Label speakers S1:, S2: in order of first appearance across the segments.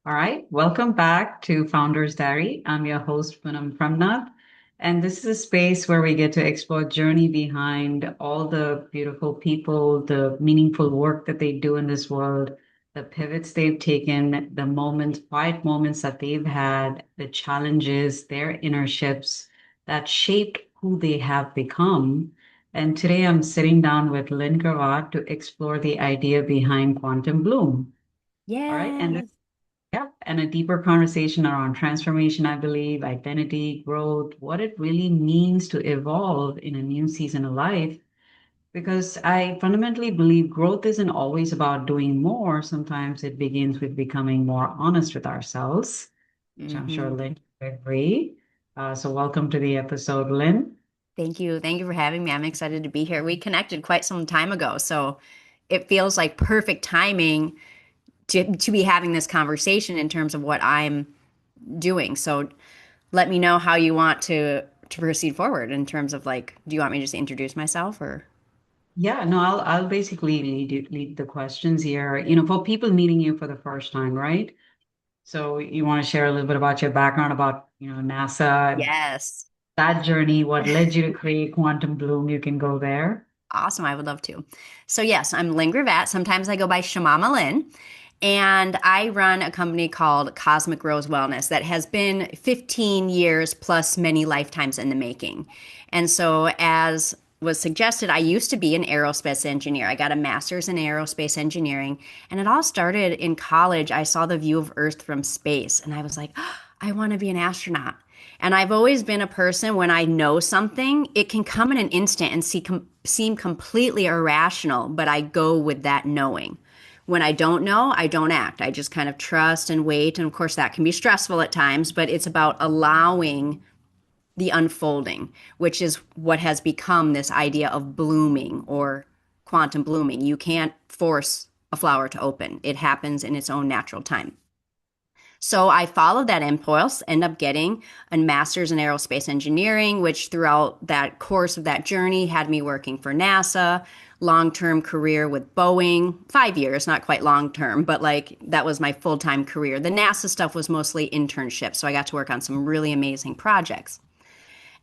S1: All right, welcome back to Founder's Diary. I'm your host, Poonam Pramnath, and this is a space where we get to explore journey behind all the beautiful people, the meaningful work that they do in this world, the pivots they've taken, the moments, quiet moments that they've had, the challenges, their inner shifts that shaped who they have become. And today I'm sitting down with Lynn Gravatt to explore the idea behind quantum bloom. All right, and
S2: Yes.
S1: yeah, and a deeper conversation around transformation, I believe, identity, growth, what it really means to evolve in a new season of life. Because I fundamentally believe growth isn't always about doing more. Sometimes it begins with becoming more honest with ourselves, which I'm sure
S2: hmm
S1: Lynn would agree. So, welcome to the episode, Lynn.
S2: Thank you. Thank you for having me. I'm excited to be here. We connected quite some time ago, so it feels like perfect timing to be having this conversation in terms of what I'm doing. So let me know how you want to proceed forward in terms of like, do you want me to just introduce myself or?
S1: Yeah, no, I'll basically lead the questions here. For people meeting you for the first time, right? So you want to share a little bit about your background about, NASA,
S2: Yes.
S1: that journey, what led you to create Quantum Bloom? You can go there.
S2: Awesome. I would love to. So yes, I'm Lynn Gravatt. Sometimes I go by Shamama Lynn. And I run a company called Cosmic Rose Wellness that has been 15 years plus many lifetimes in the making. And so, as was suggested, I used to be an aerospace engineer. I got a master's in aerospace engineering, and it all started in college. I saw the view of Earth from space, and I was like, oh, I want to be an astronaut. And I've always been a person when I know something, it can come in an instant and seem completely irrational, but I go with that knowing. When I don't know, I don't act. I just kind of trust and wait. And of course, that can be stressful at times, but it's about allowing the unfolding, which is what has become this idea of blooming or quantum blooming. You can't force a flower to open, it happens in its own natural time. So I followed that impulse, end up getting a master's in aerospace engineering, which throughout that course of that journey had me working for NASA, long-term career with Boeing, 5 years, not quite long-term, but like that was my full-time career. The NASA stuff was mostly internships, so I got to work on some really amazing projects.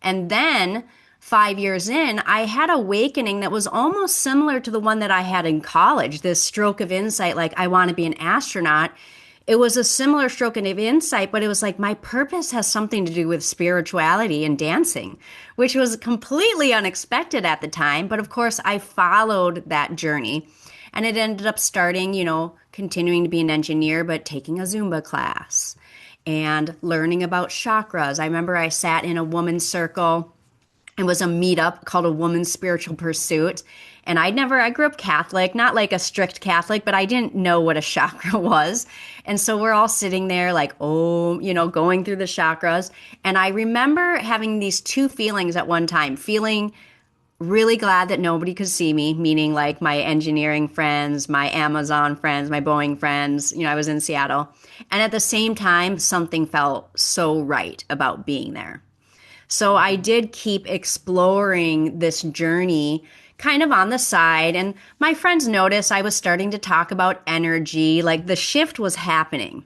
S2: And then 5 years in, I had a awakening that was almost similar to the one that I had in college, this stroke of insight, like I want to be an astronaut. It was a similar stroke of insight, but it was like my purpose has something to do with spirituality and dancing, which was completely unexpected at the time. But of course, I followed that journey and it ended up starting, continuing to be an engineer, but taking a Zumba class and learning about chakras. I remember I sat in a woman's circle. It was a meetup called a Woman's Spiritual Pursuit. And I grew up Catholic, not like a strict Catholic, but I didn't know what a chakra was. And so we're all sitting there like, oh, going through the chakras. And I remember having these two feelings at one time, feeling really glad that nobody could see me, meaning like my engineering friends, my Amazon friends, my Boeing friends. I was in Seattle. And at the same time, something felt so right about being there. So I did keep exploring this journey kind of on the side. And my friends noticed I was starting to talk about energy, like the shift was happening.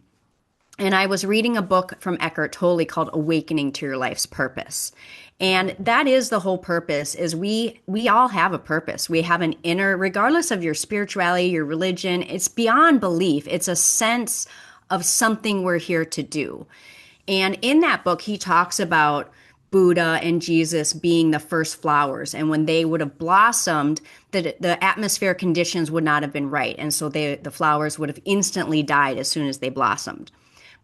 S2: And I was reading a book from Eckhart Tolle called Awakening to Your Life's Purpose. And that is the whole purpose is we all have a purpose. We have an inner, regardless of your spirituality, your religion, it's beyond belief. It's a sense of something we're here to do. And in that book, he talks about Buddha and Jesus being the first flowers. And when they would have blossomed, the atmospheric conditions would not have been right. And so the flowers would have instantly died as soon as they blossomed.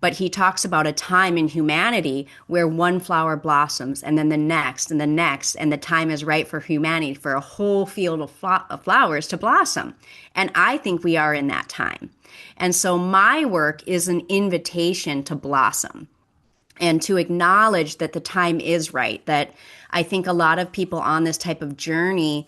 S2: But he talks about a time in humanity where one flower blossoms and then the next and the next, and the time is right for humanity for a whole field of flowers to blossom. And I think we are in that time. And so my work is an invitation to blossom and to acknowledge that the time is right. That I think a lot of people on this type of journey,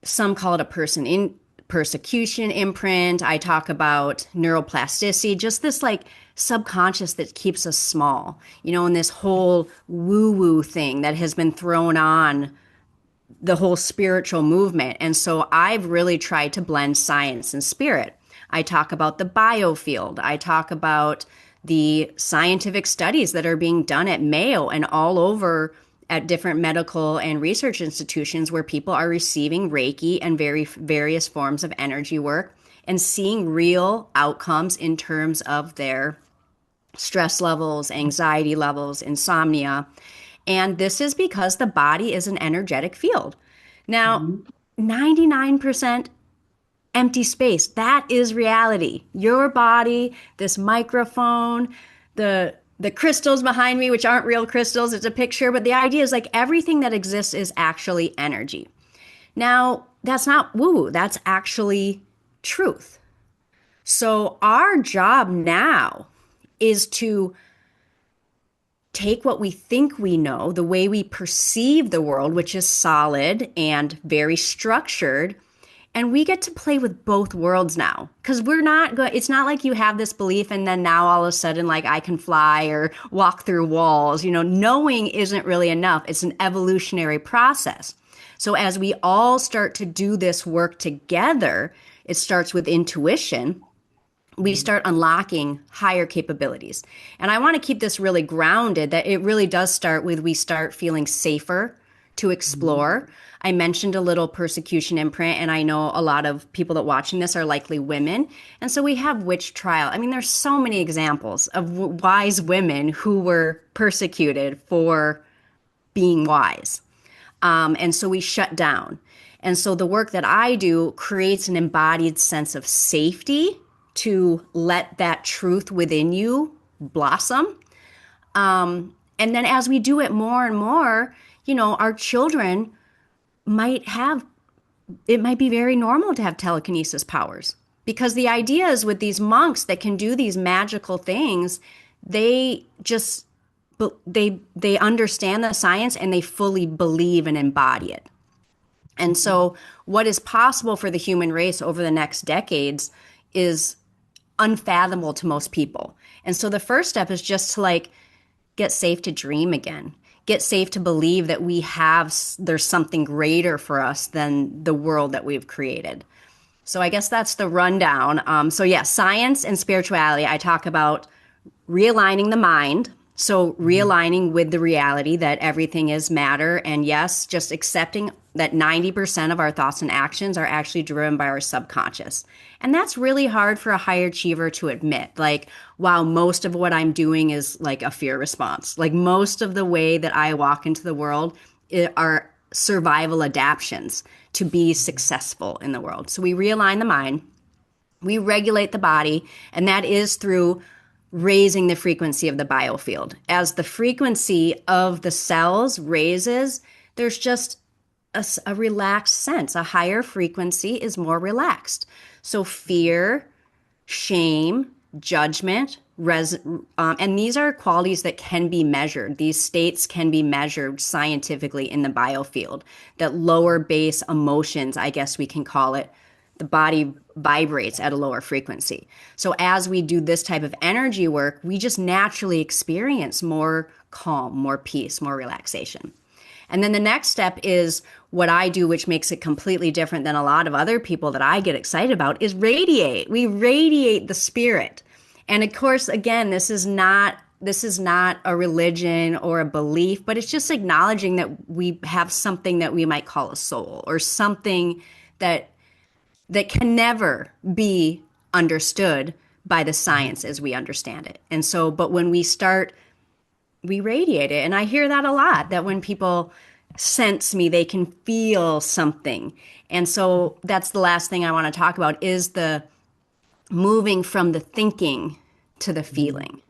S2: some call it a person in persecution imprint. I talk about neuroplasticity, just this like subconscious that keeps us small, and this whole woo woo thing that has been thrown on the whole spiritual movement. And so I've really tried to blend science and spirit. I talk about the biofield. I talk about the scientific studies that are being done at Mayo and all over at different medical and research institutions where people are receiving Reiki and various forms of energy work and seeing real outcomes in terms of their stress levels, anxiety levels, insomnia. And this is because the body is an energetic field. Now,
S1: Mhm.
S2: 99% empty space. That is reality. Your body, this microphone, the crystals behind me, which aren't real crystals, it's a picture, but the idea is like everything that exists is actually energy. Now, that's not woo, that's actually truth. So, our job now is to take what we think we know, the way we perceive the world, which is solid and very structured, and we get to play with both worlds now. Because we're not good. It's not like you have this belief and then now all of a sudden, like I can fly or walk through walls. Knowing isn't really enough. It's an evolutionary process. So as we all start to do this work together, it starts with intuition. We start unlocking higher capabilities. And I want to keep this really grounded that it really does start with we start feeling safer to
S1: Mhm.
S2: explore. I mentioned a little persecution imprint, and I know a lot of people that watching this are likely women. And so we have witch trial. I mean, there's so many examples of wise women who were persecuted for being wise. And so we shut down. And so the work that I do creates an embodied sense of safety to let that truth within you blossom. And then as we do it more and more, our children might have, it might be very normal to have telekinesis powers. Because the idea is with these monks that can do these magical things, they just they understand the science and they fully believe and embody it. And
S1: Mhm.
S2: so, what is possible for the human race over the next decades is unfathomable to most people. And so, the first step is just to like get safe to dream again, get safe to believe that there's something greater for us than the world that we've created. So, I guess that's the rundown. Yeah, science and spirituality, I talk about realigning the mind. So,
S1: Mhm.
S2: realigning with the reality that everything is matter. And yes, just accepting that 90% of our thoughts and actions are actually driven by our subconscious. And that's really hard for a high achiever to admit. Like, wow, most of what I'm doing is like a fear response. Like, most of the way that I walk into the world are survival adaptations to be successful in the world. So, we realign the mind, we regulate the body, and that is through raising the frequency of the biofield. As the frequency of the cells raises, there's just a relaxed sense. A higher frequency is more relaxed. So, fear, shame, judgment, and these are qualities that can be measured. These states can be measured scientifically in the biofield. That lower base emotions, I guess we can call it, the body vibrates at a lower frequency. So as we do this type of energy work, we just naturally experience more calm, more peace, more relaxation. And then the next step is what I do, which makes it completely different than a lot of other people that I get excited about, is radiate. We radiate the spirit. And of course, again, this is not a religion or a belief, but it's just acknowledging that we have something that we might call a soul or something that can never be understood by the science as we understand it. And so, but when we radiate it. And I hear that a lot that when people sense me, they can feel something. And so that's the last thing I want to talk about is the moving from the thinking to the
S1: Mhm.
S2: feeling.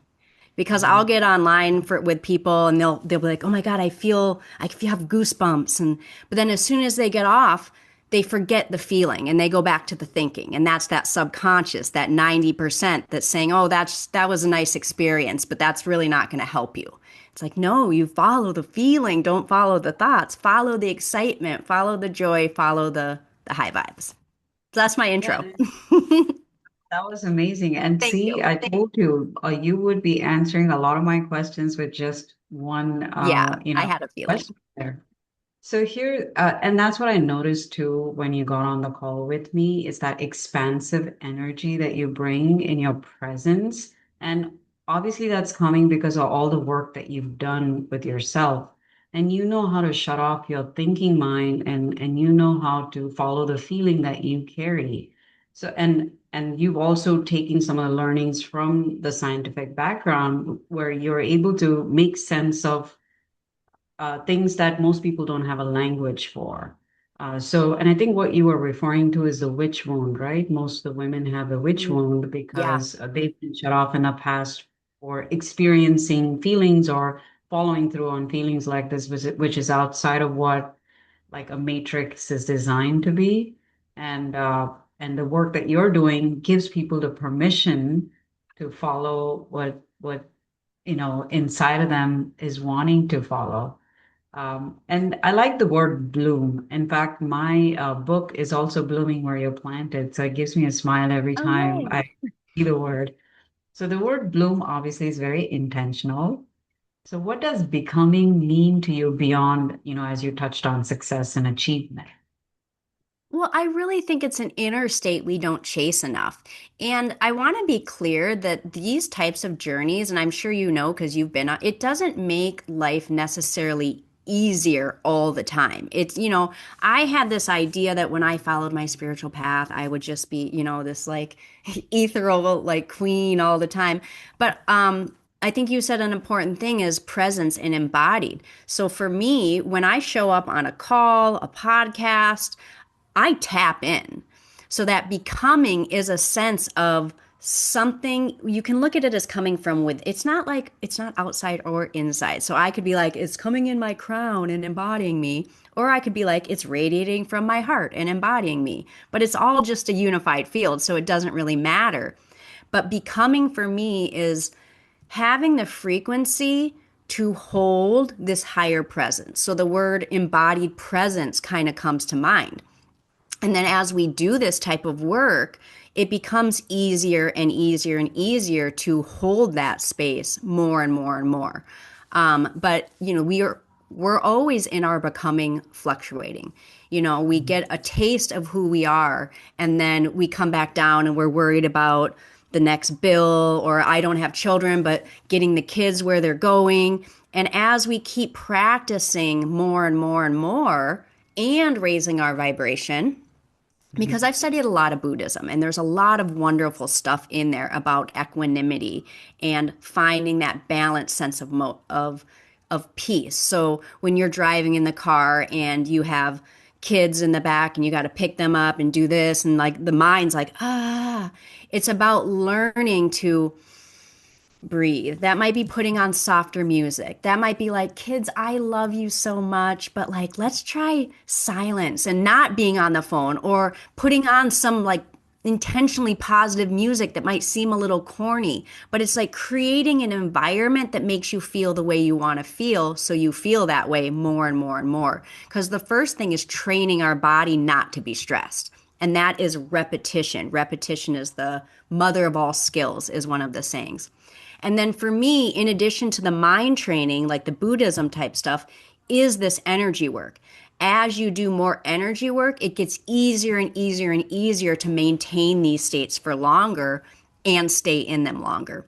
S2: Because I'll
S1: Mhm.
S2: get online with people and they'll be like, "Oh my God, I have goosebumps." And but then as soon as they get off, they forget the feeling and they go back to the thinking. And that's that subconscious, that 90% that's saying, "Oh, that was a nice experience, but that's really not going to help you." It's like, "No, you follow the feeling, don't follow the thoughts. Follow the excitement, follow the joy, follow the high vibes." So that's my
S1: Yeah,
S2: intro.
S1: that was amazing. And
S2: Thank you.
S1: see, I told you, you would be answering a lot of my questions with just one,
S2: Yeah, I had a feeling.
S1: question there. So here, and that's what I noticed too when you got on the call with me, is that expansive energy that you bring in your presence. And obviously that's coming because of all the work that you've done with yourself. And you know how to shut off your thinking mind and you know how to follow the feeling that you carry. So and you've also taken some of the learnings from the scientific background where you're able to make sense of things that most people don't have a language for. And I think what you were referring to is the witch wound, right? Most of the women have a witch
S2: Mm,
S1: wound
S2: yeah.
S1: because they've been shut off in the past for experiencing feelings or following through on feelings like this, which is outside of what like a matrix is designed to be. And the work that you're doing gives people the permission to follow what inside of them is wanting to follow. And I like the word bloom. In fact, my book is also blooming where you're planted. So it gives me a smile every
S2: Oh,
S1: time
S2: yay.
S1: I see the word. So the word bloom obviously is very intentional. So what does becoming mean to you beyond, as you touched on success and achievement?
S2: Well, I really think it's an inner state we don't chase enough. And I want to be clear that these types of journeys, and I'm sure you know because you've been on, it doesn't make life necessarily easier all the time. I had this idea that when I followed my spiritual path, I would just be, this like ethereal like queen all the time. But I think you said an important thing is presence and embodied. So for me, when I show up on a call, a podcast, I tap in. So that becoming is a sense of something you can look at it as coming from with it's not outside or inside. So I could be like it's coming in my crown and embodying me, or I could be like it's radiating from my heart and embodying me. But it's all just a unified field, so it doesn't really matter. But becoming for me is having the frequency to hold this higher presence. So the word embodied presence kind of comes to mind. And then as we do this type of work, it becomes easier and easier and easier to hold that space more and more and more. But we're always in our becoming fluctuating. We get a taste of who we are, and then we come back down and we're worried about the next bill, or I don't have children, but getting the kids where they're going. And as we keep practicing more and more and more and raising our vibration, because
S1: Mhm.
S2: I've studied a lot of Buddhism and there's a lot of wonderful stuff in there about equanimity and finding that balanced sense of peace. So when you're driving in the car and you have kids in the back and you got to pick them up and do this and like the mind's like it's about learning to breathe. That might be putting on softer music. That might be like, kids, I love you so much, but like, let's try silence and not being on the phone, or putting on some like intentionally positive music that might seem a little corny, but it's like creating an environment that makes you feel the way you want to feel. So you feel that way more and more and more. Because the first thing is training our body not to be stressed. And that is repetition. Repetition is the mother of all skills, is one of the sayings. And then for me, in addition to the mind training, like the Buddhism type stuff, is this energy work. As you do more energy work, it gets easier and easier and easier to maintain these states for longer and stay in them longer.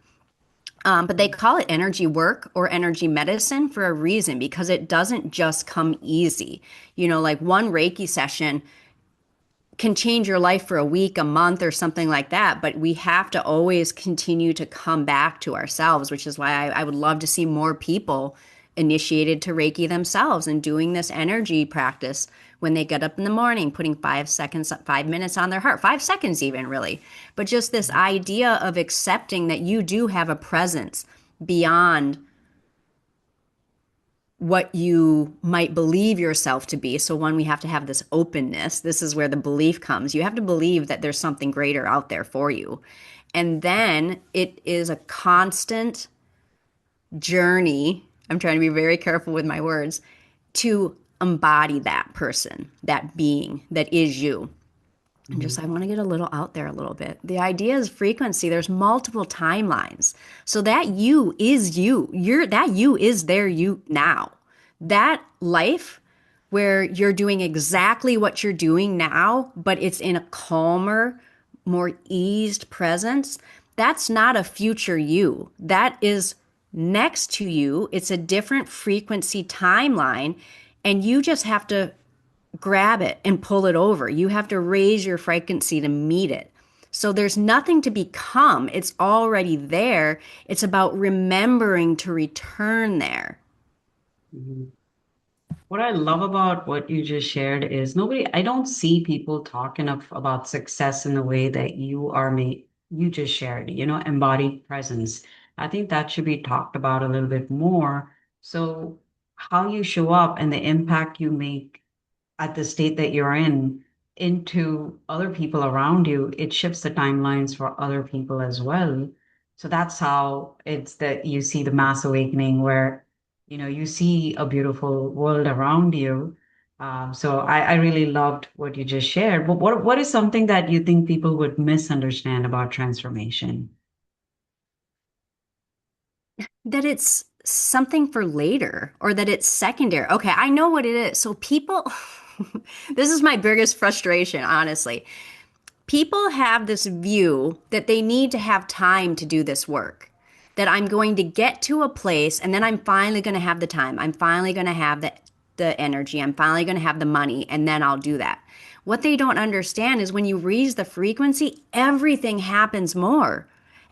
S2: But they call it energy work or energy medicine for a reason, because it doesn't just come easy. Like one Reiki session can change your life for a week, a month, or something like that. But we have to always continue to come back to ourselves, which is why I would love to see more people initiated to Reiki themselves and doing this energy practice when they get up in the morning, putting 5 seconds, 5 minutes on their heart, 5 seconds even, really. But just this idea of accepting that you do have a presence beyond what you might believe yourself to be. So, one, we have to have this openness. This is where the belief comes. You have to believe that there's something greater out there for you. And then it is a constant journey. I'm trying to be very careful with my words to embody that person, that being that is you. And just,
S1: Mhm.
S2: I want to get a little out there a little bit. The idea is frequency. There's multiple timelines. So that you is you. That you is there you now. That life where you're doing exactly what you're doing now, but it's in a calmer, more eased presence, that's not a future you. That is next to you. It's a different frequency timeline, and you just have to grab it and pull it over. You have to raise your frequency to meet it. So there's nothing to become, it's already there. It's about remembering to return there.
S1: Mhm. What I love about what you just shared is I don't see people talking about success in the way that you just shared, embodied presence. I think that should be talked about a little bit more. So how you show up and the impact you make at the state that you're in into other people around you, it shifts the timelines for other people as well. So that's how it's that you see the mass awakening where, you see a beautiful world around you. So I really loved what you just shared. But what is something that you think people would misunderstand about transformation?
S2: That it's something for later or that it's secondary. Okay, I know what it is. So people, this is my biggest frustration, honestly. People have this view that they need to have time to do this work. That I'm going to get to a place and then I'm finally going to have the time. I'm finally going to have the energy. I'm finally going to have the money and then I'll do that. What they don't understand is when you raise the frequency, everything happens more.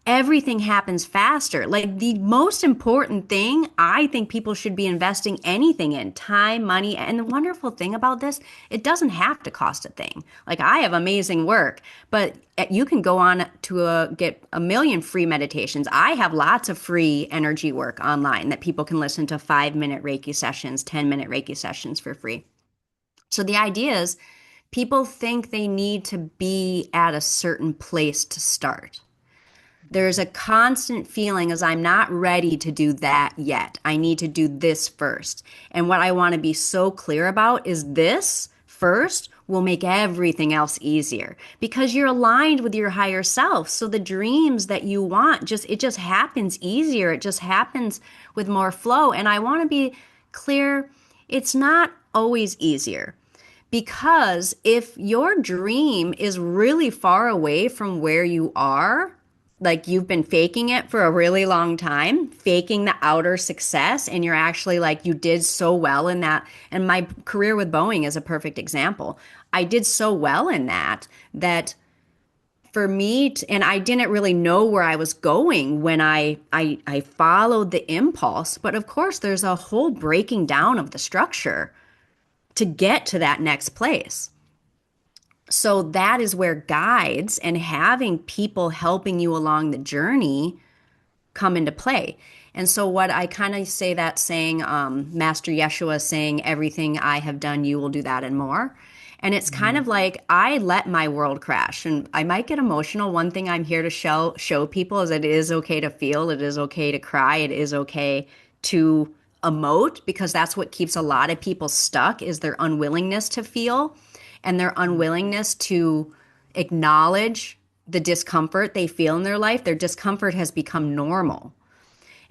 S2: Everything happens faster. Like the most important thing I think people should be investing anything in time, money. And the wonderful thing about this, it doesn't have to cost a thing. Like I have amazing work, but you can go on to get a million free meditations. I have lots of free energy work online that people can listen to 5-minute Reiki sessions, 10-minute Reiki sessions for free. So the idea is people think they need to be at a certain place to start. There's a constant feeling as I'm not ready to do that yet. I need to do this first. And what I want to be so clear about is this first will make everything else easier because you're aligned with your higher self. So the dreams that you want it just happens easier. It just happens with more flow. And I want to be clear, it's not always easier. Because if your dream is really far away from where you are, like you've been faking it for a really long time, faking the outer success, and you're actually like, you did so well in that. And my career with Boeing is a perfect example. I did so well in that for me, and I didn't really know where I was going when I followed the impulse. But of course, there's a whole breaking down of the structure to get to that next place. So that is where guides and having people helping you along the journey come into play. And so, what I kind of say that saying, Master Yeshua saying, everything I have done, you will do that and more. And it's kind of
S1: Mhm.
S2: like I let my world crash, and I might get emotional. One thing I'm here to show people is that it is okay to feel, it is okay to cry, it is okay to emote because that's what keeps a lot of people stuck is their unwillingness to feel and their unwillingness to acknowledge the discomfort they feel in their life. Their discomfort has become normal.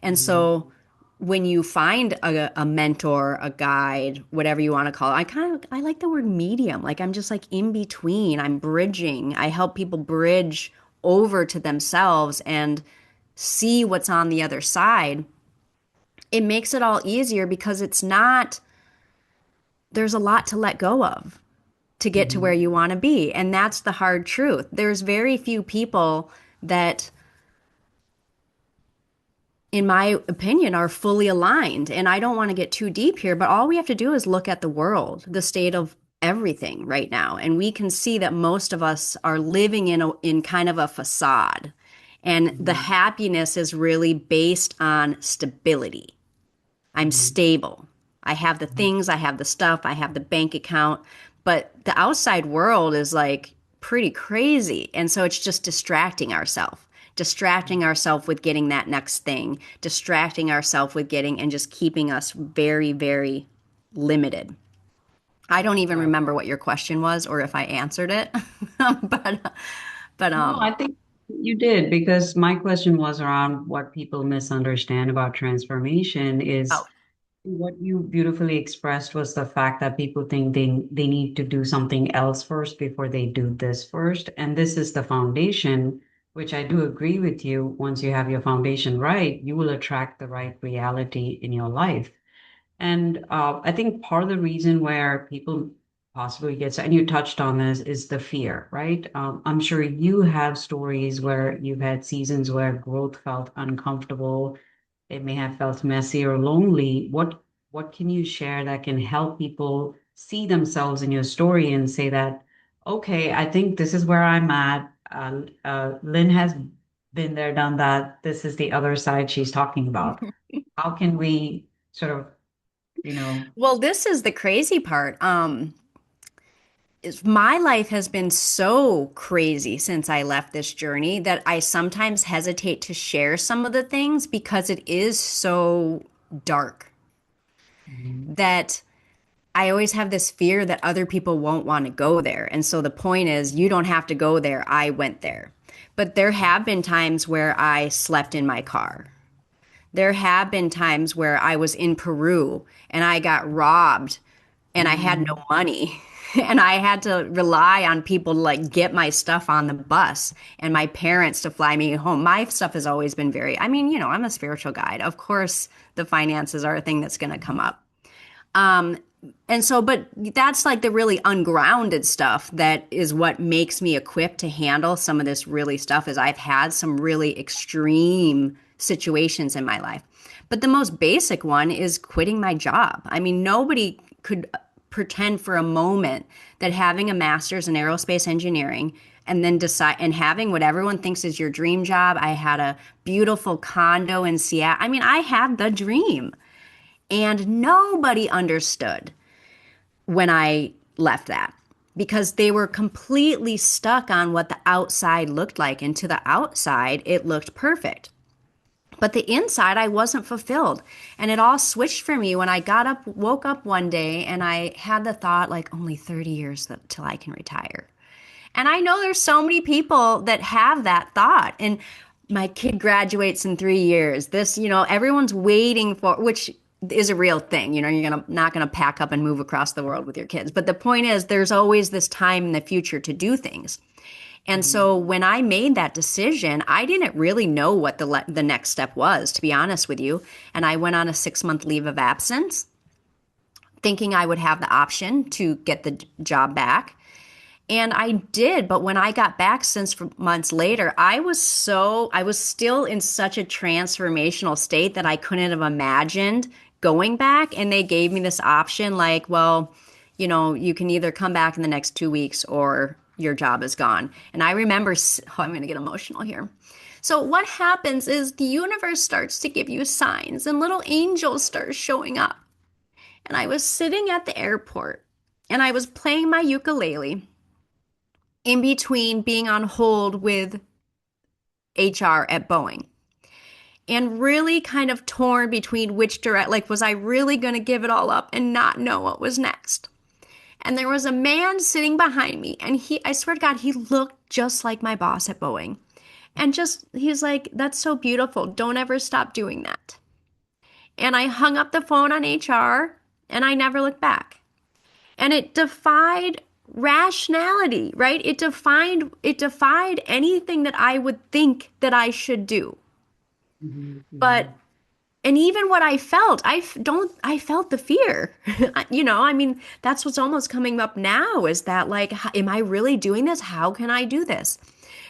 S2: And
S1: Mhm.
S2: so when you find a mentor, a guide, whatever you want to call it, I like the word medium. Like I'm just like in between. I'm bridging. I help people bridge over to themselves and see what's on the other side. It makes it all easier because it's not there's a lot to let go of to get to where
S1: Mhm.
S2: you want to be. And that's the hard truth. There's very few people that in my opinion, are fully aligned. And I don't want to get too deep here, but all we have to do is look at the world, the state of everything right now. And we can see that most of us are living in kind of a facade. And the
S1: Mhm.
S2: happiness is really based on stability. I'm
S1: Mhm.
S2: stable. I have the
S1: Mhm.
S2: things, I have the stuff, I have the bank account, but the outside world is like pretty crazy. And so it's just distracting ourselves with getting that next thing, distracting ourselves with getting and just keeping us very, very limited. I don't even
S1: Right.
S2: remember what your question was or if I answered it. but but
S1: No, I think you did because my question was around what people misunderstand about transformation is
S2: oh,
S1: What you beautifully expressed was the fact that people think they need to do something else first before they do this first. And this is the foundation, which I do agree with you. Once you have your foundation right, you will attract the right reality in your life. And I think part of the reason where people possibly get, and you touched on this, is the fear, right? I'm sure you have stories where you've had seasons where growth felt uncomfortable. It may have felt messy or lonely. What can you share that can help people see themselves in your story and say that, okay, I think this is where I'm at. Lynn has been there, done that. This is the other side she's talking about. How can we sort of, you know,
S2: Well, this is the crazy part. Is my life has been so crazy since I left this journey that I sometimes hesitate to share some of the things because it is so dark
S1: Mhm.
S2: that I always have this fear that other people won't want to go there. And so the point is, you don't have to go there. I went there. But there have been times where I slept in my car. There have been times where I was in Peru and I got robbed and I had no
S1: Mhm.
S2: money. And I had to rely on people to like get my stuff on the bus and my parents to fly me home. My stuff has always been very, I mean, I'm a spiritual guide. Of course, the finances are a thing that's going to come up. Um, and so, but that's like the really ungrounded stuff that is what makes me equipped to handle some of this really stuff is I've had some really extreme situations in my life. But the most basic one is quitting my job. I mean, nobody could pretend for a moment that having a master's in aerospace engineering and then decide and having what everyone thinks is your dream job. I had a beautiful condo in Seattle. I mean, I had the dream. And nobody understood when I left that because they were completely stuck on what the outside looked like. And to the outside, it looked perfect. But the inside, I wasn't fulfilled. And it all switched for me when I got up, woke up one day, and I had the thought, like, only 30 years till I can retire. And I know there's so many people that have that thought. And my kid graduates in 3 years. This, everyone's waiting for, which is a real thing. You're not gonna pack up and move across the world with your kids. But the point is, there's always this time in the future to do things. And
S1: Mhm.
S2: so when I made that decision, I didn't really know what the next step was, to be honest with you. And I went on a 6 month leave of absence, thinking I would have the option to get the job back. And I did, but when I got back since months later, I was still in such a transformational state that I couldn't have imagined going back. And they gave me this option like, well, you can either come back in the next 2 weeks or your job is gone. And I remember, I'm going to get emotional here. So what happens is the universe starts to give you signs and little angels start showing up. And I was sitting at the airport and I was playing my ukulele in between being on hold with HR at Boeing and really kind of torn between which direct, like, was I really going to give it all up and not know what was next? And there was a man sitting behind me, and I swear to God, he looked just like my boss at Boeing. And he's like, that's so beautiful. Don't ever stop doing that. And I hung up the phone on HR and I never looked back. And it defied rationality, right? It defied anything that I would think that I should do.
S1: Mhm.
S2: But
S1: Mhm.
S2: and even what I felt, I felt the fear. I mean, that's what's almost coming up now is that like am I really doing this? How can I do this?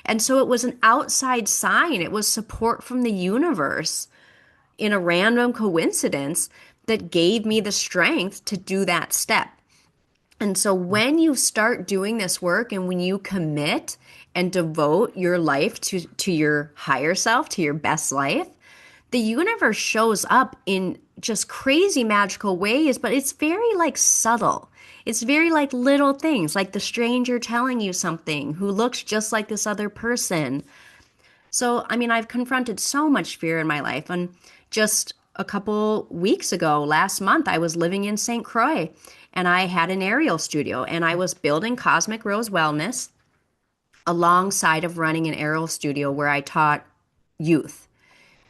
S2: And so it was an outside sign. It was support from the universe in a random coincidence that gave me the strength to do that step. And so when you start doing this work and when you commit and devote your life to your higher self, to your best life, the universe shows up in just crazy magical ways, but it's very like subtle. It's very like little things, like the stranger telling you something who looks just like this other person. So, I mean, I've confronted so much fear in my life. And just a couple weeks ago, last month, I was living in St. Croix and I had an aerial studio and I was building Cosmic Rose Wellness alongside of running an aerial studio where I taught youth.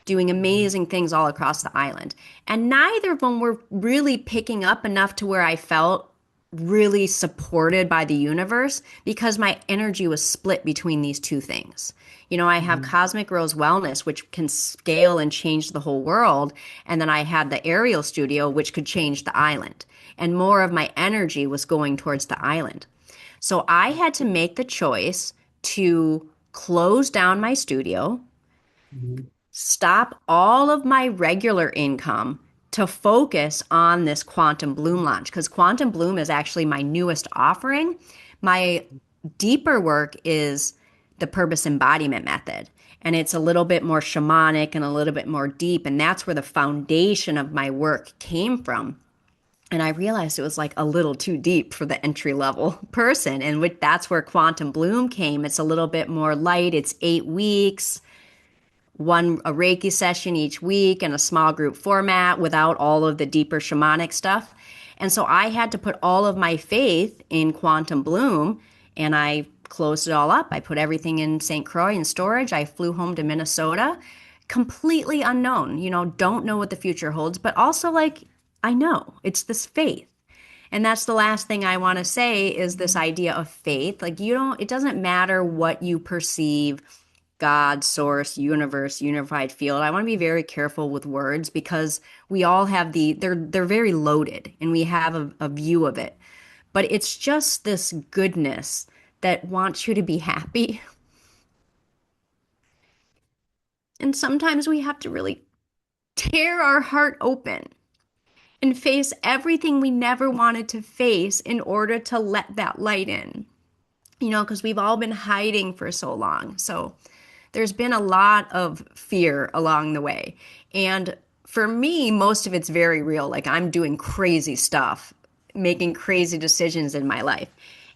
S2: doing amazing things all across the island. And neither of them were really picking up enough to where I felt really supported by the universe because my energy was split between these two things. I have
S1: Mhm.
S2: Cosmic Rose Wellness, which can scale and change the whole world. And then I had the Aerial Studio, which could change the island. And more of my energy was going towards the island. So I had to make the choice to close down my studio,
S1: Mhm.
S2: stop all of my regular income to focus on this Quantum Bloom launch because Quantum Bloom is actually my newest offering. My deeper work is the purpose embodiment method. And it's a little bit more shamanic and a little bit more deep. And that's where the foundation of my work came from. And I realized it was like a little too deep for the entry level person. And that's where Quantum Bloom came. It's a little bit more light. It's 8 weeks, a Reiki session each week in a small group format without all of the deeper shamanic stuff. And so I had to put all of my faith in Quantum Bloom and I closed it all up. I put everything in St. Croix in storage. I flew home to Minnesota, completely unknown, don't know what the future holds, but also like I know it's this faith. And that's the last thing I want to say is this idea of faith. Like, it doesn't matter what you perceive God, source, universe, unified field. I want to be very careful with words because we all have they're very loaded and we have a view of it. But it's just this goodness that wants you to be happy. And sometimes we have to really tear our heart open and face everything we never wanted to face in order to let that light in. Because we've all been hiding for so long. So there's been a lot of fear along the way. And for me, most of it's very real. Like I'm doing crazy stuff, making crazy decisions in my life.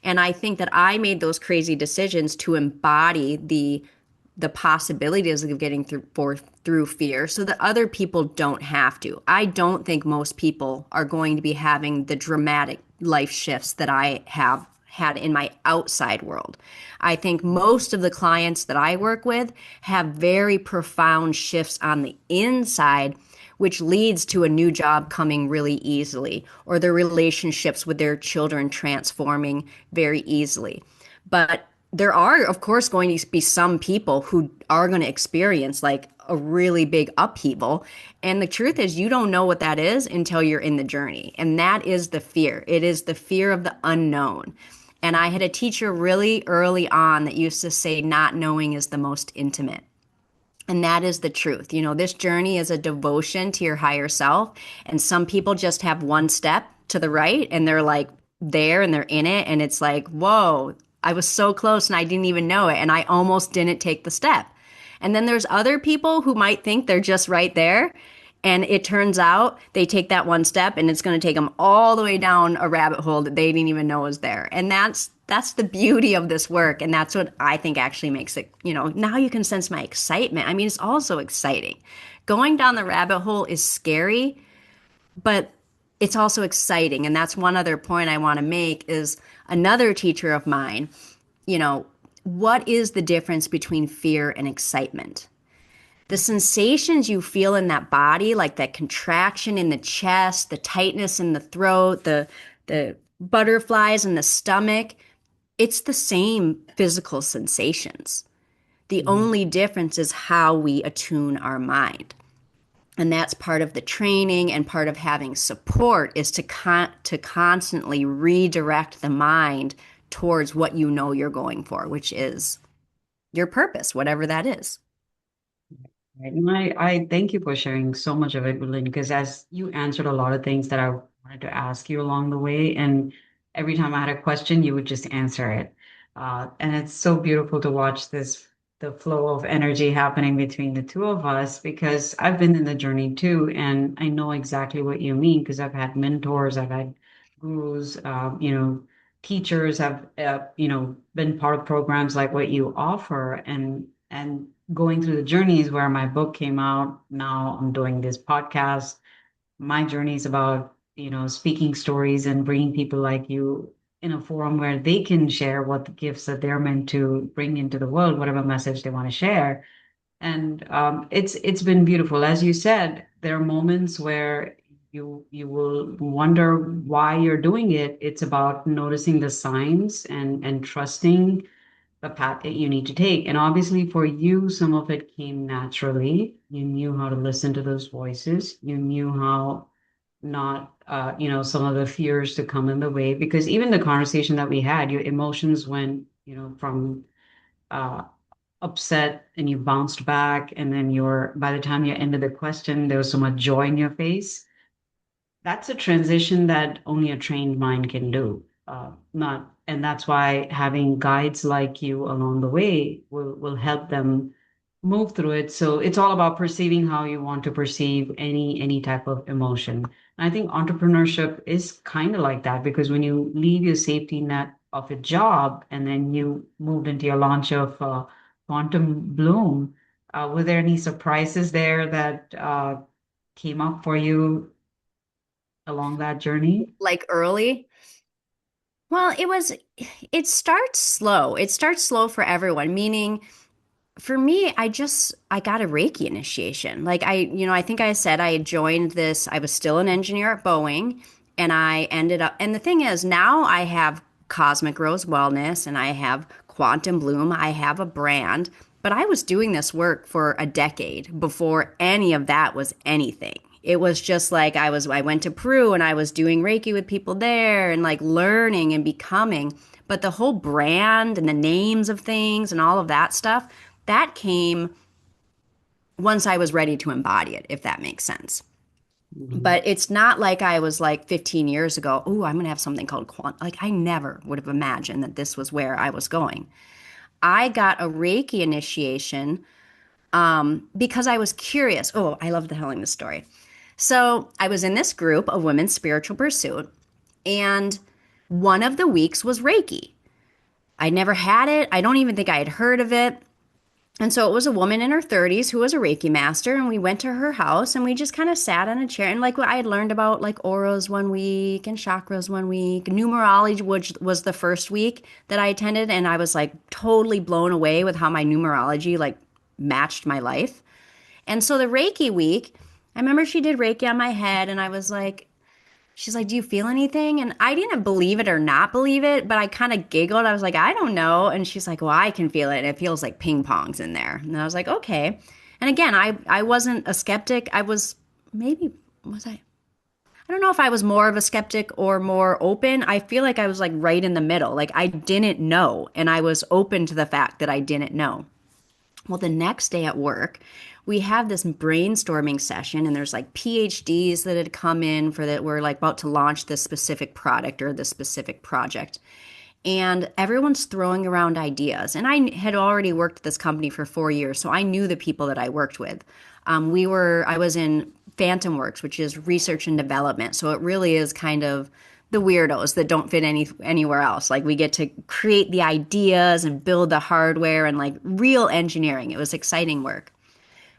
S2: And I think that I made those crazy decisions to embody the possibilities of getting through fear so that other people don't have to. I don't think most people are going to be having the dramatic life shifts that I have had in my outside world. I think most of the clients that I work with have very profound shifts on the inside, which leads to a new job coming really easily, or their relationships with their children transforming very easily. But there are, of course, going to be some people who are going to experience like a really big upheaval. And the truth is, you don't know what that is until you're in the journey. And that is the fear. It is the fear of the unknown. And I had a teacher really early on that used to say, not knowing is the most intimate. And that is the truth. This journey is a devotion to your higher self. And some people just have one step to the right and they're like there and they're in it. And it's like, whoa, I was so close and I didn't even know it. And I almost didn't take the step. And then there's other people who might think they're just right there. And it turns out they take that one step and it's going to take them all the way down a rabbit hole that they didn't even know was there. And that's the beauty of this work. And that's what I think actually makes it, now you can sense my excitement. I mean, it's also exciting. Going down the rabbit hole is scary, but it's also exciting. And that's one other point I want to make is another teacher of mine, you know, what is the difference between fear and excitement? The sensations you feel in that body, like that contraction in the chest, the tightness in the throat, the butterflies in the stomach, it's the same physical sensations. The
S1: Mhm.
S2: only difference is how we attune our mind. And that's part of the training and part of having support is to constantly redirect the mind towards what you know you're going for, which is your purpose, whatever that is.
S1: Right. And I thank you for sharing so much of it, Lynn, because as you answered a lot of things that I wanted to ask you along the way, and every time I had a question, you would just answer it. And it's so beautiful to watch the flow of energy happening between the two of us, because I've been in the journey too, and I know exactly what you mean, because I've had mentors, I've had gurus, teachers have, been part of programs like what you offer, and going through the journeys where my book came out. Now I'm doing this podcast. My journey is about, speaking stories and bringing people like you in a forum where they can share what the gifts that they're meant to bring into the world, whatever message they want to share. And it's been beautiful. As you said, there are moments where you will wonder why you're doing it. It's about noticing the signs and trusting the path that you need to take. And obviously for you, some of it came naturally. You knew how to listen to those voices. You knew how not some of the fears to come in the way, because even the conversation that we had, your emotions went, from uh upset and you bounced back, and then by the time you ended the question, there was so much joy in your face. That's a transition that only a trained mind can do. Not, and that's why having guides like you along the way will help them move through it. So it's all about perceiving how you want to perceive any type of emotion. And I think entrepreneurship is kind of like that, because when you leave your safety net of a job and then you moved into your launch of Quantum Bloom, were there any surprises there that came up for you along that journey?
S2: Like early. Well, it starts slow. It starts slow for everyone, meaning for me, I got a Reiki initiation. Like I think I said I had joined this, I was still an engineer at Boeing, and I ended up, and the thing is, now I have Cosmic Rose Wellness and I have Quantum Bloom, I have a brand, but I was doing this work for a decade before any of that was anything. It was just like I went to Peru and I was doing Reiki with people there and like learning and becoming. But the whole brand and the names of things and all of that stuff, that came once I was ready to embody it, if that makes sense.
S1: Mhm.
S2: But it's not like I was like 15 years ago, oh, I'm going to have something called quant. Like I never would have imagined that this was where I was going. I got a Reiki initiation because I was curious. Oh, I love telling this story. So I was in this group of women's spiritual pursuit, and one of the weeks was Reiki. I never had it. I don't even think I had heard of it. And so it was a woman in her 30s who was a Reiki master, and we went to her house and we just kind of sat on a chair. And like what I had learned about like auras one week and chakras one week, numerology, which was the first week that I attended, and I was like totally blown away with how my numerology like matched my life. And so the Reiki week, I remember she did Reiki on my head, and I was like, she's like, do you feel anything? And I didn't believe it or not believe it, but I kind of giggled. I was like, I don't know. And she's like, well, I can feel it. And it feels like ping pongs in there. And I was like, okay. And again, I wasn't a skeptic. I was maybe, was I? I don't know if I was more of a skeptic or more open. I feel like I was like right in the middle. Like I didn't know. And I was open to the fact that I didn't know. Well, the next day at work, we have this brainstorming session, and there's like PhDs that had come in for that. We're like about to launch this specific product or this specific project. And everyone's throwing around ideas. And I had already worked at this company for 4 years, so I knew the people that I worked with. I was in Phantom Works, which is research and development. So it really is kind of the weirdos that don't fit anywhere else. Like we get to create the ideas and build the hardware and like real engineering. It was exciting work.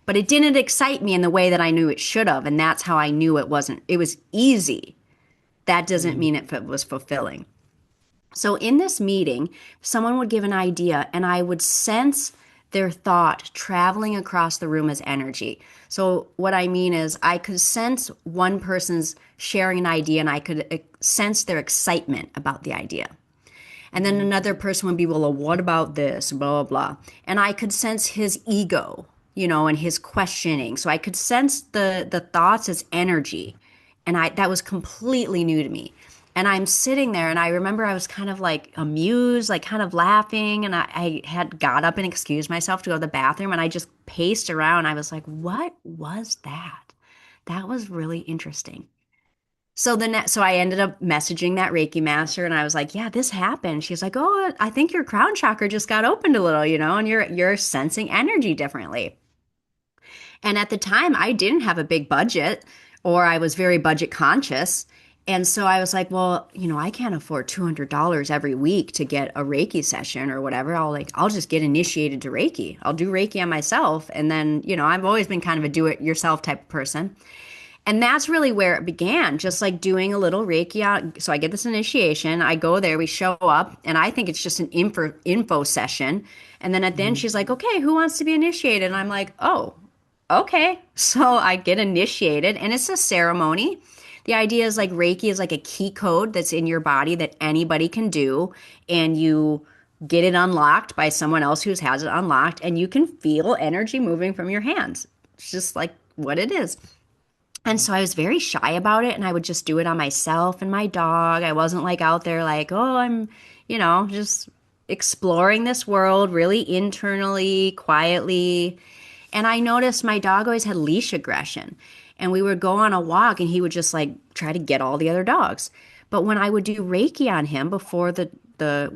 S2: But it didn't excite me in the way that I knew it should have, and that's how I knew it was easy. That doesn't
S1: Mhm.
S2: mean it was fulfilling. So in this meeting, someone would give an idea and I would sense their thought traveling across the room as energy. So what I mean is I could sense one person's sharing an idea and I could sense their excitement about the idea. And then
S1: Mhm.
S2: another person would be, well, what about this? Blah, blah, blah. And I could sense his ego, and his questioning. So I could sense the thoughts as energy. And that was completely new to me. And I'm sitting there and I remember I was kind of like amused, like kind of laughing. And I had got up and excused myself to go to the bathroom and I just paced around. I was like, what was that? That was really interesting. So I ended up messaging that Reiki master and I was like, yeah, this happened. She's like, oh, I think your crown chakra just got opened a little, and you're sensing energy differently. And at the time, I didn't have a big budget or I was very budget conscious. And so I was like, well, I can't afford $200 every week to get a Reiki session or whatever. I'll just get initiated to Reiki. I'll do Reiki on myself. And then, I've always been kind of a do it yourself type of person. And that's really where it began, just like doing a little Reiki out. So I get this initiation, I go there, we show up, and I think it's just an info session. And then at the end,
S1: Mhm.
S2: she's like, okay, who wants to be initiated? And I'm like, oh, okay. So I get initiated, and it's a ceremony. The idea is like Reiki is like a key code that's in your body that anybody can do, and you get it unlocked by someone else who has it unlocked, and you can feel energy moving from your hands. It's just like what it is. And so I was very shy about it, and I would just do it on myself and my dog. I wasn't like out there like, oh, I'm, just exploring this world really internally, quietly. And I noticed my dog always had leash aggression. And we would go on a walk, and he would just like try to get all the other dogs. But when I would do Reiki on him before the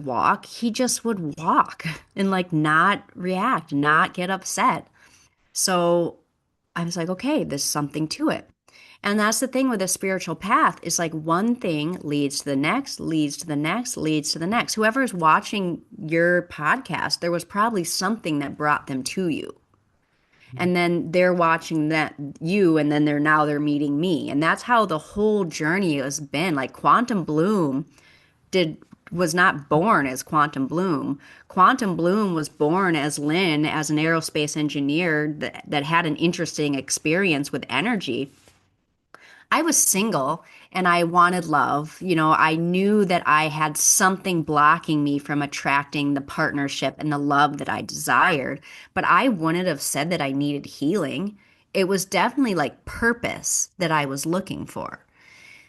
S2: walk, he just would walk and like not react, not get upset. So I was like, okay, there's something to it. And that's the thing with a spiritual path is like one thing leads to the next, leads to the next, leads to the next. Whoever's watching your podcast, there was probably something that brought them to you. And then they're watching that you, and then they're meeting me. And that's how the whole journey has been. Like Quantum Bloom did was not born as Quantum Bloom. Quantum Bloom was born as Lynn, as an aerospace engineer that had an interesting experience with energy. I was single and I wanted love. I knew that I had something blocking me from attracting the partnership and the love that I desired, but I wouldn't have said that I needed healing. It was definitely like purpose that I was looking for.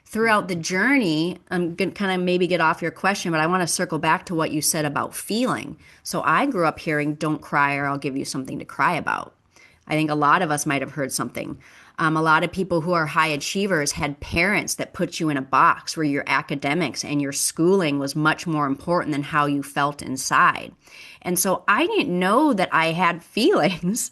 S2: Throughout the journey, I'm going to kind of maybe get off your question, but I want to circle back to what you said about feeling. So I grew up hearing, don't cry or I'll give you something to cry about. I think a lot of us might have heard something. A lot of people who are high achievers had parents that put you in a box where your academics and your schooling was much more important than how you felt inside. And so I didn't know that I had feelings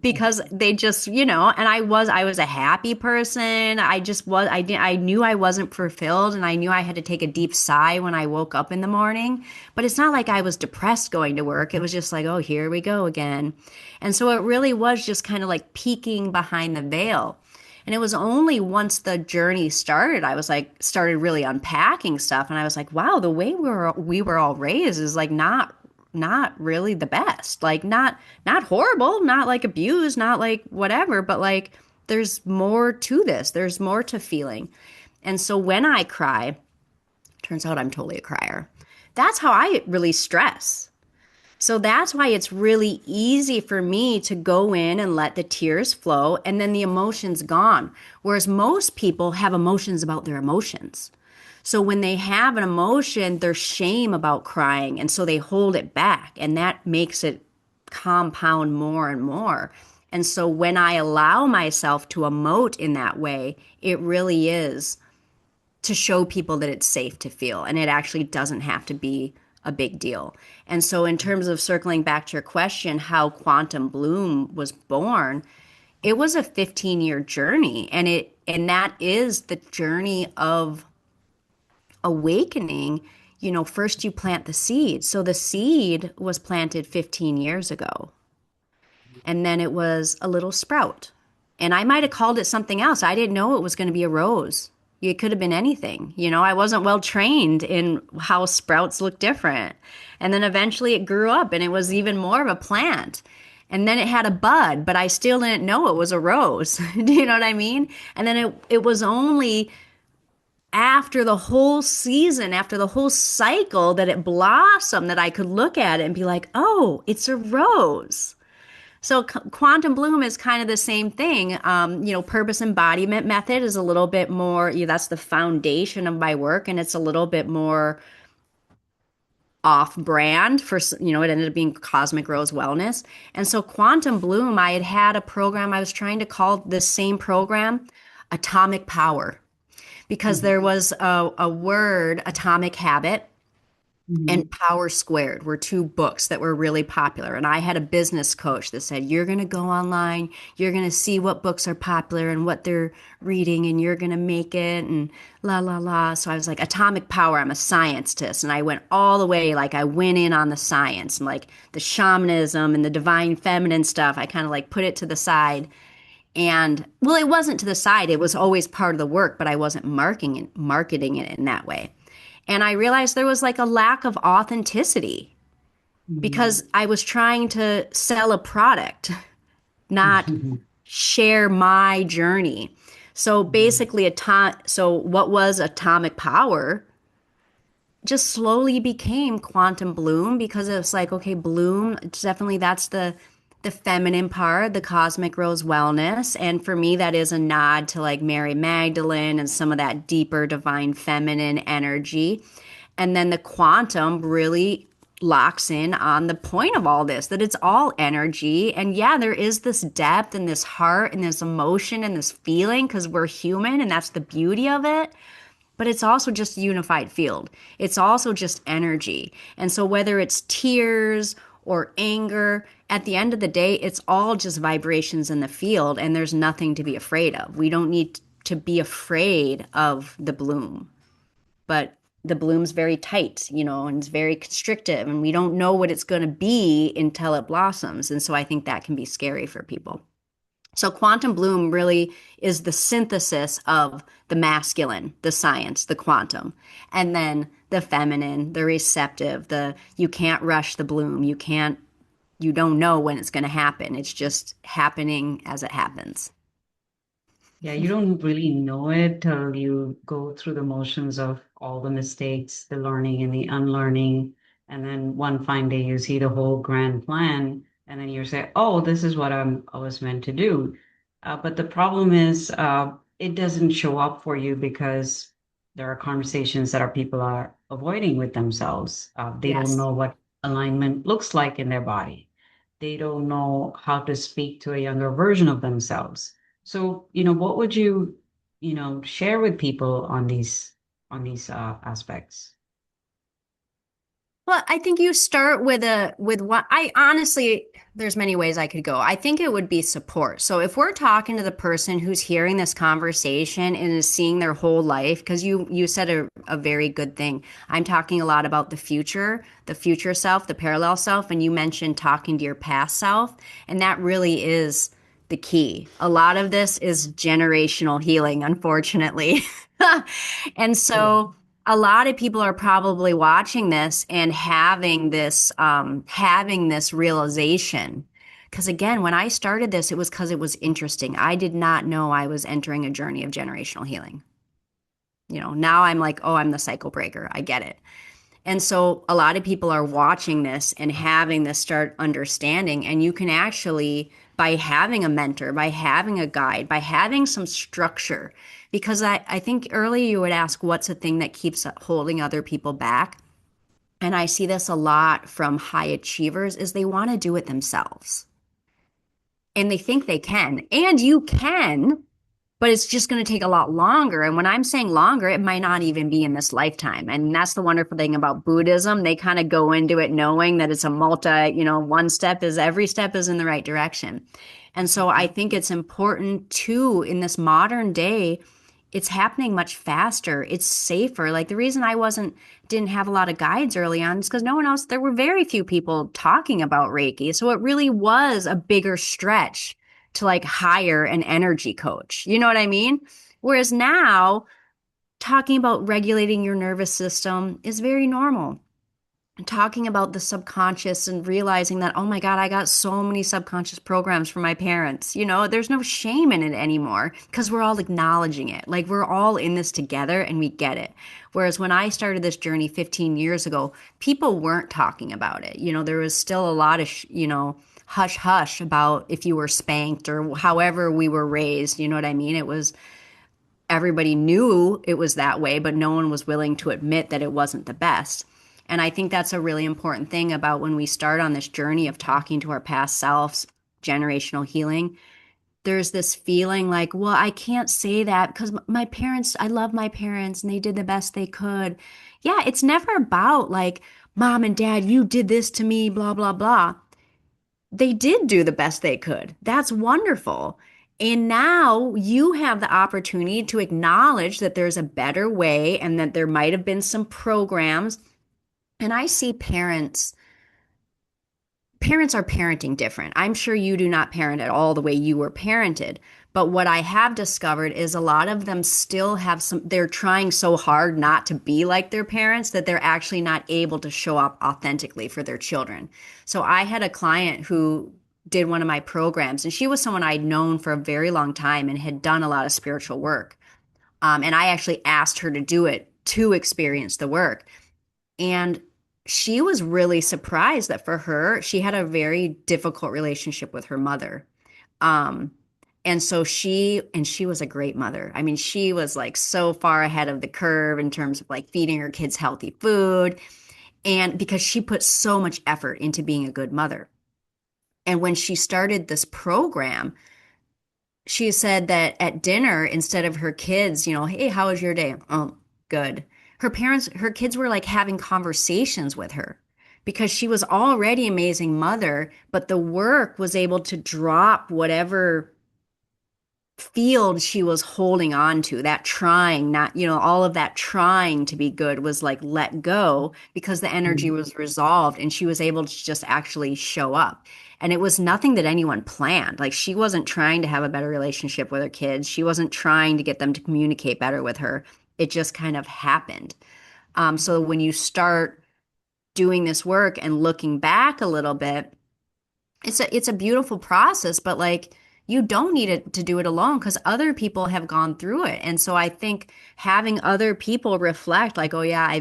S2: because they just, and I was a happy person. I knew I wasn't fulfilled, and I knew I had to take a deep sigh when I woke up in the morning. But it's not like I was depressed going to work. It was just like, oh, here we go again. And so it really was just kind of like peeking behind the veil. And it was only once the journey started, I was like, started really unpacking stuff. And I was like, wow, the way we were all raised is like not really the best. Like not horrible, not like abused, not like whatever, but like there's more to this. There's more to feeling. And so when I cry, turns out I'm totally a crier. That's how I really stress. So that's why it's really easy for me to go in and let the tears flow and then the emotion's gone. Whereas most people have emotions about their emotions. So when they have an emotion, there's shame about crying. And so they hold it back. And that makes it compound more and more. And so when I allow myself to emote in that way, it really is to show people that it's safe to feel. And it actually doesn't have to be a big deal. And so, in terms of circling back to your question, how Quantum Bloom was born, it was a 15-year journey. And that is the journey of awakening. First you plant the seed. So the seed was planted 15 years ago, and then it was a little sprout. And I might have called it something else. I didn't know it was going to be a rose. It could have been anything. I wasn't well trained in how sprouts look different. And then eventually it grew up and it was even more of a plant. And then it had a bud, but I still didn't know it was a rose. Do you know what I mean? And then it was only after the whole season, after the whole cycle that it blossomed, that I could look at it and be like, oh, it's a rose. So quantum bloom is kind of the same thing. Purpose embodiment method is a little bit more, that's the foundation of my work. And it's a little bit more off brand it ended up being Cosmic Rose Wellness. And so quantum bloom, I had a program, I was trying to call this same program Atomic Power, because there was a word, Atomic Habit,
S1: Mhm.
S2: and Power Squared were two books that were really popular. And I had a business coach that said, you're going to go online, you're going to see what books are popular and what they're reading, and you're going to make it, and la, la, la. So I was like, Atomic Power, I'm a scientist. And I went all the way, like I went in on the science and like the shamanism and the divine feminine stuff. I kind of like put it to the side. And well, it wasn't to the side, it was always part of the work, but I wasn't marketing it in that way. And I realized there was like a lack of authenticity because I was trying to sell a product, not
S1: Mhm.
S2: share my journey. So basically, so what was atomic power just slowly became quantum bloom because it's like, okay, bloom, it's definitely that's the feminine part, the cosmic rose wellness. And for me, that is a nod to like Mary Magdalene and some of that deeper divine feminine energy. And then the quantum really locks in on the point of all this, that it's all energy. And yeah, there is this depth and this heart and this emotion and this feeling because we're human and that's the beauty of it, but it's also just a unified field. It's also just energy. And so whether it's tears or anger, at the end of the day, it's all just vibrations in the field and there's nothing to be afraid of. We don't need to be afraid of the bloom. But the bloom's very tight, and it's very constrictive and we don't know what it's going to be until it blossoms. And so I think that can be scary for people. So quantum bloom really is the synthesis of the masculine, the science, the quantum, and then the feminine, the receptive, the you can't rush the bloom. You don't know when it's going to happen. It's just happening as it happens.
S1: Yeah, you don't really know it till you go through the motions of all the mistakes, the learning and the unlearning. And then one fine day you see the whole grand plan, and then you say, oh, this is what I was meant to do. But the problem is, it doesn't show up for you because there are conversations that our people are avoiding with themselves. They don't
S2: Yes.
S1: know what alignment looks like in their body. They don't know how to speak to a younger version of themselves. So, what would you, share with people on these aspects?
S2: Well, I think you start with what I honestly, there's many ways I could go. I think it would be support. So if we're talking to the person who's hearing this conversation and is seeing their whole life, because you said a very good thing. I'm talking a lot about the future self, the parallel self, and you mentioned talking to your past self, and that really is the key. A lot of this is generational healing, unfortunately. And
S1: Yeah.
S2: so a lot of people are probably watching this and having this realization. Because again, when I started this, it was because it was interesting. I did not know I was entering a journey of generational healing. Now I'm like, oh, I'm the cycle breaker. I get it. And so a lot of people are watching this and having this start understanding. And you can actually, by having a mentor, by having a guide, by having some structure, because I think earlier you would ask, what's the thing that keeps holding other people back? And I see this a lot from high achievers is they want to do it themselves. And they think they can. And you can, but it's just going to take a lot longer. And when I'm saying longer, it might not even be in this lifetime. And that's the wonderful thing about Buddhism. They kind of go into it knowing that it's a one every step is in the right direction. And so I think it's important too in this modern day, it's happening much faster. It's safer. Like the reason didn't have a lot of guides early on is because no one else, there were very few people talking about Reiki. So it really was a bigger stretch to like hire an energy coach. You know what I mean? Whereas now, talking about regulating your nervous system is very normal. Talking about the subconscious and realizing that, oh my God, I got so many subconscious programs from my parents. There's no shame in it anymore because we're all acknowledging it. Like we're all in this together and we get it. Whereas when I started this journey 15 years ago, people weren't talking about it. There was still a lot of, hush hush about if you were spanked or however we were raised. You know what I mean? It was everybody knew it was that way, but no one was willing to admit that it wasn't the best. And I think that's a really important thing about when we start on this journey of talking to our past selves, generational healing. There's this feeling like, well, I can't say that because my parents, I love my parents and they did the best they could. Yeah, it's never about like, mom and dad, you did this to me, blah, blah, blah. They did do the best they could. That's wonderful. And now you have the opportunity to acknowledge that there's a better way and that there might have been some programs. And I see parents parents are parenting different. I'm sure you do not parent at all the way you were parented. But what I have discovered is a lot of them still have they're trying so hard not to be like their parents that they're actually not able to show up authentically for their children. So I had a client who did one of my programs, and she was someone I'd known for a very long time and had done a lot of spiritual work. And I actually asked her to do it to experience the work. And she was really surprised that for her, she had a very difficult relationship with her mother. Um, and so she was a great mother. I mean, she was like so far ahead of the curve in terms of like feeding her kids healthy food. And because she put so much effort into being a good mother. And when she started this program, she said that at dinner, instead of her kids, hey, how was your day? Oh, good. Her kids were like having conversations with her because she was already an amazing mother, but the work was able to drop whatever field she was holding on to, that trying, not, all of that trying to be good was like let go because the energy
S1: Mm.
S2: was resolved and she was able to just actually show up. And it was nothing that anyone planned. Like she wasn't trying to have a better relationship with her kids. She wasn't trying to get them to communicate better with her. It just kind of happened. So when you start doing this work and looking back a little bit, it's a beautiful process, but like you don't need it to do it alone because other people have gone through it. And so I think having other people reflect like, oh yeah,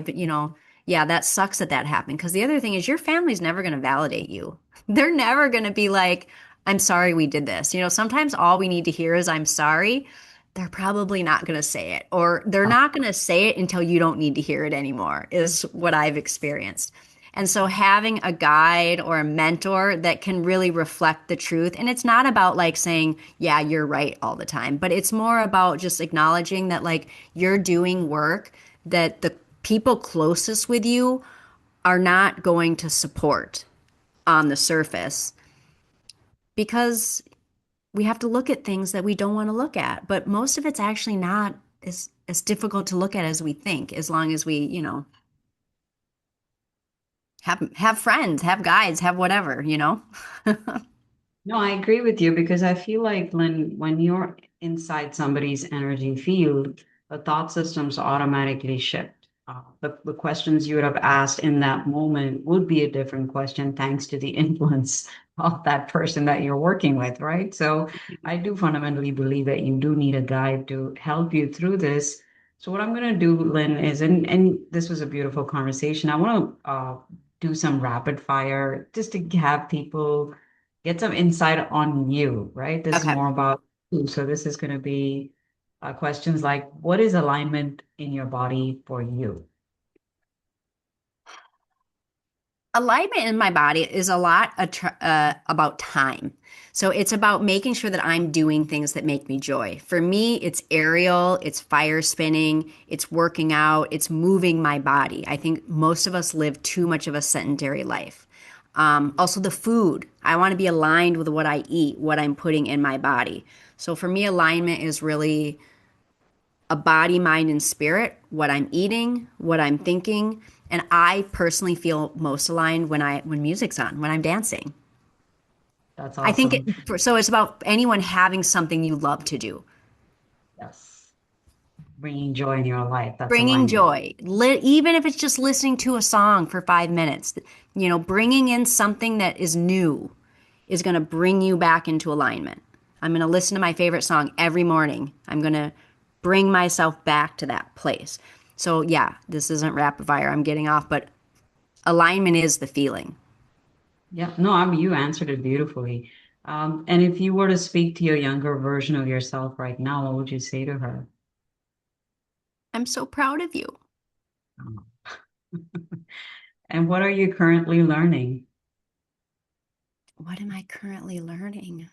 S2: yeah, that sucks that that happened. Because the other thing is your family's never going to validate you. They're never going to be like, I'm sorry we did this. Sometimes all we need to hear is I'm sorry. They're probably not going to say it, or they're not going to say it until you don't need to hear it anymore, is what I've experienced. And so having a guide or a mentor that can really reflect the truth, and it's not about like saying, yeah, you're right all the time, but it's more about just acknowledging that like you're doing work that the people closest with you are not going to support on the surface because we have to look at things that we don't want to look at. But most of it's actually not as difficult to look at as we think, as long as we, have friends, have guides, have whatever.
S1: No, I agree with you because I feel like when you're inside somebody's energy field, the thought systems automatically shift. The questions you would have asked in that moment would be a different question thanks to the influence of that person that you're working with, right? So I do fundamentally believe that you do need a guide to help you through this. So what I'm going to do, Lynn, is, and this was a beautiful conversation. I want to do some rapid fire just to have people get some insight on you, right? This is
S2: Okay.
S1: more about you. So this is going to be questions like, what is alignment in your body for you?
S2: Alignment in my body is a lot about time. So it's about making sure that I'm doing things that make me joy. For me, it's aerial, it's fire spinning, it's working out, it's moving my body. I think most of us live too much of a sedentary life. Also, the food. I want to be aligned with what I eat, what I'm putting in my body. So for me, alignment is really a body, mind, and spirit, what I'm eating, what I'm thinking. And I personally feel most aligned when music's on, when I'm dancing.
S1: That's
S2: I think
S1: awesome.
S2: so it's about anyone having something you love to do.
S1: Yes. Bringing joy in your life. That's
S2: Bringing
S1: alignment.
S2: joy, even if it's just listening to a song for 5 minutes, bringing in something that is new is going to bring you back into alignment. I'm going to listen to my favorite song every morning. I'm going to bring myself back to that place. So, yeah, this isn't rapid fire. I'm getting off, but alignment is the feeling.
S1: Yeah. No, I mean, you answered it beautifully. And if you were to speak to your younger version of yourself right now, what would you say to her?
S2: I'm so proud of you.
S1: Um, And what are you currently learning?
S2: What am I currently learning?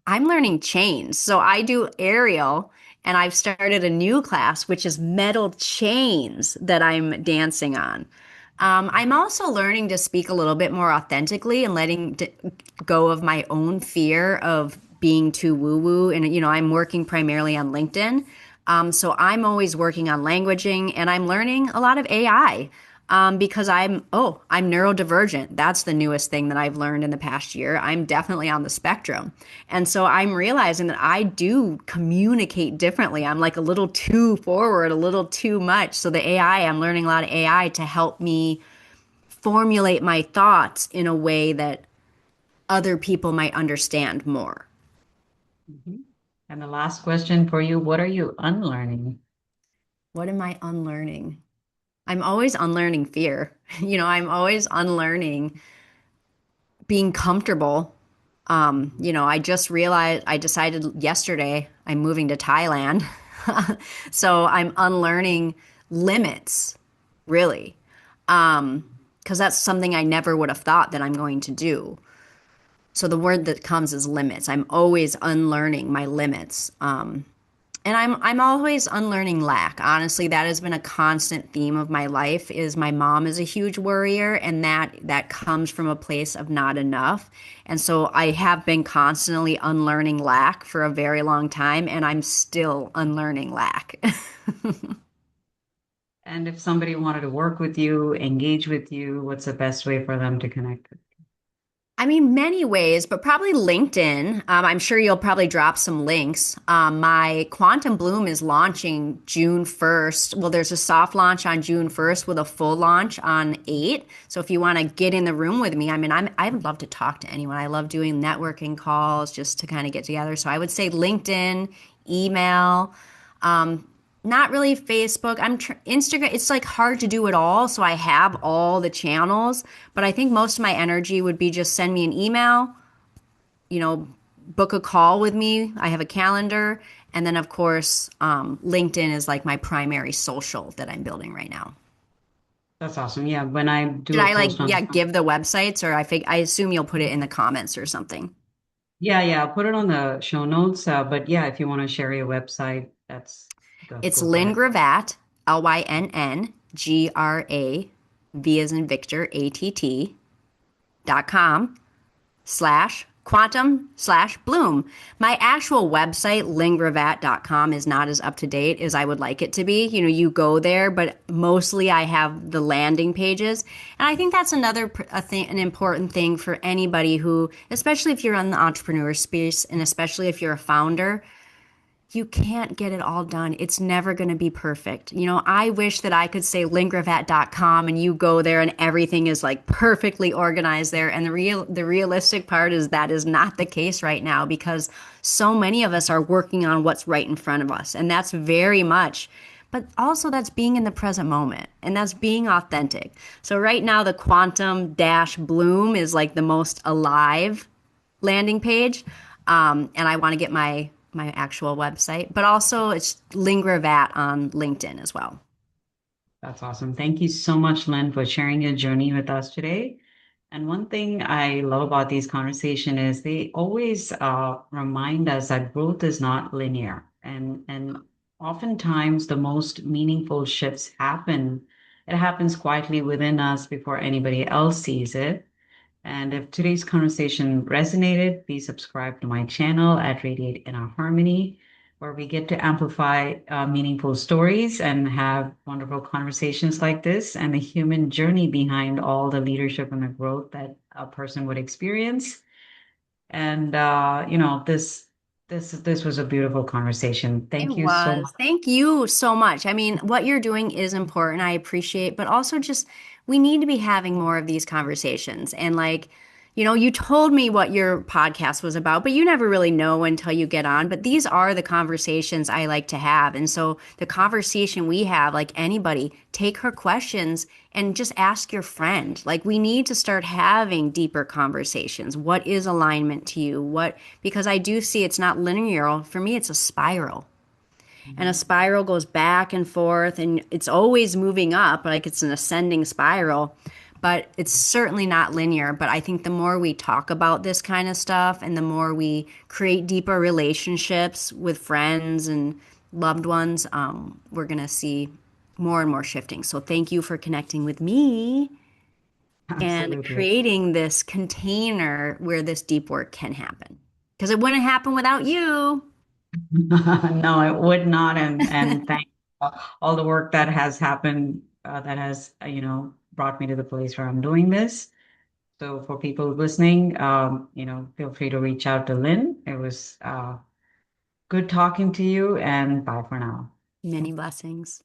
S2: I'm learning chains. So I do aerial and I've started a new class, which is metal chains that I'm dancing on. I'm also learning to speak a little bit more authentically and letting go of my own fear of being too woo woo. And, I'm working primarily on LinkedIn. So I'm always working on languaging and I'm learning a lot of AI. Because I'm neurodivergent. That's the newest thing that I've learned in the past year. I'm definitely on the spectrum. And so I'm realizing that I do communicate differently. I'm like a little too forward, a little too much. So the AI, I'm learning a lot of AI to help me formulate my thoughts in a way that other people might understand more.
S1: Mhm. And the last question for you, what are you unlearning?
S2: What am I unlearning? I'm always unlearning fear. I'm always unlearning being comfortable. I just realized I decided yesterday I'm moving to Thailand. So I'm unlearning limits, really. Because that's something I never would have thought that I'm going to do. So the word that comes is limits. I'm always unlearning my limits. And I'm always unlearning lack. Honestly, that has been a constant theme of my life is my mom is a huge worrier and that comes from a place of not enough. And so I have been constantly unlearning lack for a very long time and I'm still unlearning lack.
S1: And if somebody wanted to work with you, engage with you, what's the best way for them to connect?
S2: I mean, many ways, but probably LinkedIn. I'm sure you'll probably drop some links. My Quantum Bloom is launching June 1st. Well, there's a soft launch on June 1st with a full launch on 8. So if you want to get in the room with me, I mean, I would love to talk to anyone. I love doing networking calls just to kind of get together. So I would say LinkedIn, email. Not really Facebook. Instagram. It's like hard to do it all. So I have all the channels, but I think most of my energy would be just send me an email, you know, book a call with me. I have a calendar. And then, of course, LinkedIn is like my primary social that I'm building right now.
S1: That's awesome. Yeah, when I do
S2: Should
S1: a
S2: I like,
S1: post on,
S2: yeah, give the websites or I assume you'll put it in the comments or something.
S1: yeah, I'll put it on the show notes. But yeah, if you want to share your website, that's
S2: It's
S1: go for
S2: Lynn
S1: it.
S2: Gravatt, LYNNGRAV as in Victor, ATT.com slash quantum slash bloom. My actual website, lingravatt.com, is not as up to date as I would like it to be. You go there, but mostly I have the landing pages. And I think that's an important thing for anybody who, especially if you're in the entrepreneur space and especially if you're a founder, you can't get it all done. It's never going to be perfect. I wish that I could say lingravat.com and you go there and everything is like perfectly organized there. And the realistic part is that is not the case right now because so many of us are working on what's right in front of us. And that's very much, but also that's being in the present moment and that's being authentic. So right now the quantum dash bloom is like the most alive landing page. And I want to get my actual website, but also it's Lingravat on LinkedIn as well.
S1: That's awesome. Thank you so much, Lynn, for sharing your journey with us today. And one thing I love about these conversations is they always remind us that growth is not linear, and oftentimes the most meaningful shifts happen. It happens quietly within us before anybody else sees it. And if today's conversation resonated, please subscribe to my channel at Radiate in Our Harmony, where we get to amplify meaningful stories and have wonderful conversations like this and the human journey behind all the leadership and the growth that a person would experience. And this was a beautiful conversation.
S2: It
S1: Thank you so
S2: was.
S1: much.
S2: Thank you so much. I mean, what you're doing is important. I appreciate, but also just we need to be having more of these conversations. And like, you told me what your podcast was about, but you never really know until you get on. But these are the conversations I like to have. And so the conversation we have, like anybody, take her questions and just ask your friend. Like we need to start having deeper conversations. What is alignment to you? Because I do see it's not linear. For me, it's a spiral and a spiral goes back and forth and it's always moving up like it's an ascending spiral, but it's certainly not linear. But I think the more we talk about this kind of stuff and the more we create deeper relationships with friends and loved ones, we're going to see more and more shifting. So thank you for connecting with me and
S1: Absolutely.
S2: creating this container where this deep work can happen because it wouldn't happen without you.
S1: No, it would not. And thank all the work that has happened that has, brought me to the place where I'm doing this. So for people listening, feel free to reach out to Lynn. It was good talking to you, and bye for now.
S2: Many blessings.